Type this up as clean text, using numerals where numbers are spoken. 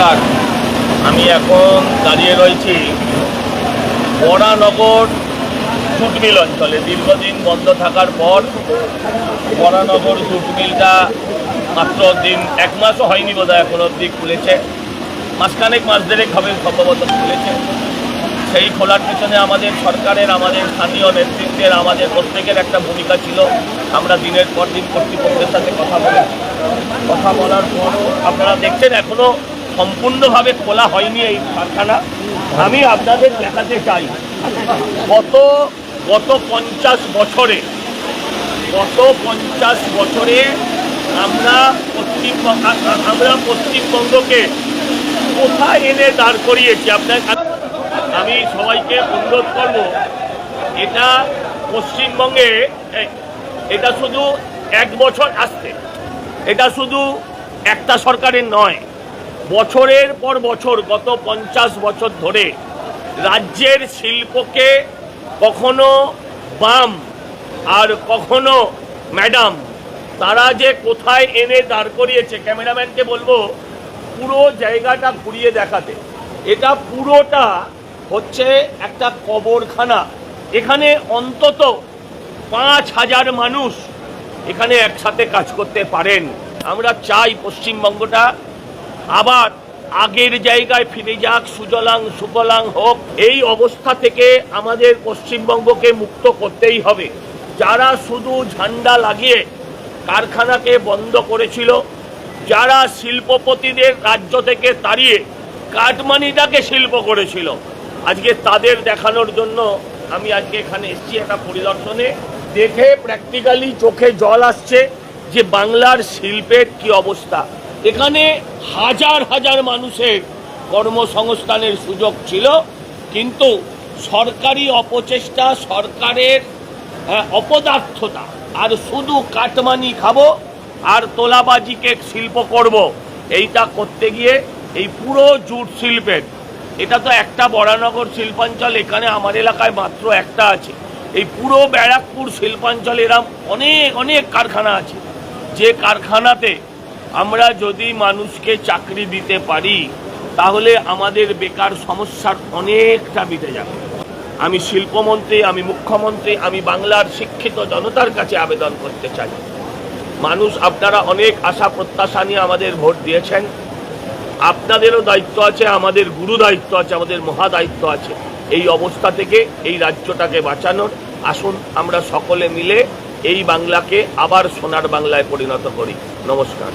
নমস্কার। আমি এখন দাঁড়িয়ে রয়েছি বরানগর জুট মিল অঞ্চলে। দীর্ঘদিন বন্ধ থাকার পর বরানগর জুট মিলটা মাত্র এক মাসও হয়নি বোধহয় এখন অবধি খুলেছে। মাস দেড়েক হবে সম্ভবত খুলেছে। সেই খোলার পেছনে আমাদের সরকারের, আমাদের স্থানীয় নেতৃত্বের, আমাদের প্রত্যেকের একটা ভূমিকা ছিল। আমরা দিনের পর দিন কর্তৃপক্ষের সাথে কথা বলেছি। কথা বলার পরও আপনারা দেখছেন এখনো সম্পূর্ণভাবে খোলা হয়নি এই কারখানা। আমি আপনাদের দেখাতে চাই গত 50 বছরে আমরা পশ্চিমবঙ্গকে কোথায় এনে দাঁড় করিয়েছি। আমি সবাইকে অনুরোধ করব, এটা পশ্চিমবঙ্গে এটা শুধু এক বছর আসছে, এটা শুধু একটা সরকারের নয়, বছরের পর বছর গত 50 বছর ধরে রাজ্যের শিল্পকে কখনো বাম আর কখনো ম্যাডাম তারা যে কোথায় এনে দাঁড় করিয়েছে। ক্যামেরাম্যানকে বলবো পুরো জায়গাটা ঘুরিয়ে দেখাতে। এটা পুরোটা হচ্ছে একটা কবরখানা। এখানে অন্তত 5000 মানুষ এখানে একসাথে কাজ করতে পারেন। আমরা চাই পশ্চিমবঙ্গটা আবার আগের জায়গায় ফিরে যাক, সুজলাং সুফলাং হোক। এই অবস্থা থেকে আমাদের পশ্চিমবঙ্গকে মুক্ত করতেই হবে। যারা শুধু ঝান্ডা লাগিয়ে কারখানাকে বন্ধ করেছিল, যারা শিল্পপতিদের রাজ্য থেকে তাড়িয়ে কাটমানিটাকে শিল্প করেছিল, আজকে তাদের দেখানোর জন্য আমি আজকে এখানে এসেছি। একটা পরিদর্শনে দেখে প্র্যাকটিক্যালি চোখে জল আসছে যে বাংলার শিল্পের কি অবস্থা। এখানে হাজার হাজার মানুষের কর্মসংস্থানের সুযোগ ছিল, কিন্তু সরকারি অপচেষ্টা, সরকারের অপদার্থতা আর শুধু কাটমানি খাবো আর তোলাবাজিকে শিল্প করব, এইটা করতে গিয়ে এই পুরো জুট শিল্পের, এটা তো একটা বরানগর শিল্পাঞ্চল, এখানে আমার এলাকায় মাত্র একটা আছে। এই পুরো ব্যারাকপুর শিল্পাঞ্চলে এরকম অনেক অনেক কারখানা আছে, যে কারখানাতে আমরা যদি মানুষকে চাকরি দিতে পারি তাহলে আমাদের বেকার সমস্যার অনেকটা মিটে যাবে। আমি শিল্পমন্ত্রী, আমি মুখ্যমন্ত্রী, আমি বাংলার শিক্ষিত জনতার কাছে আবেদন করতে চাই, মানুষ আপনারা অনেক আশা প্রত্যাশা নিয়ে আমাদের ভোট দিয়েছেন, আপনাদেরও দায়িত্ব আছে, আমাদের গুরু দায়িত্ব আছে, আমাদের মহা দায়িত্ব আছে এই অবস্থা থেকে এই রাজ্যটাকে বাঁচানোর। আসুন আমরা সকলে মিলে এই বাংলাকে আবার সোনার বাংলায় পরিণত করি। নমস্কার।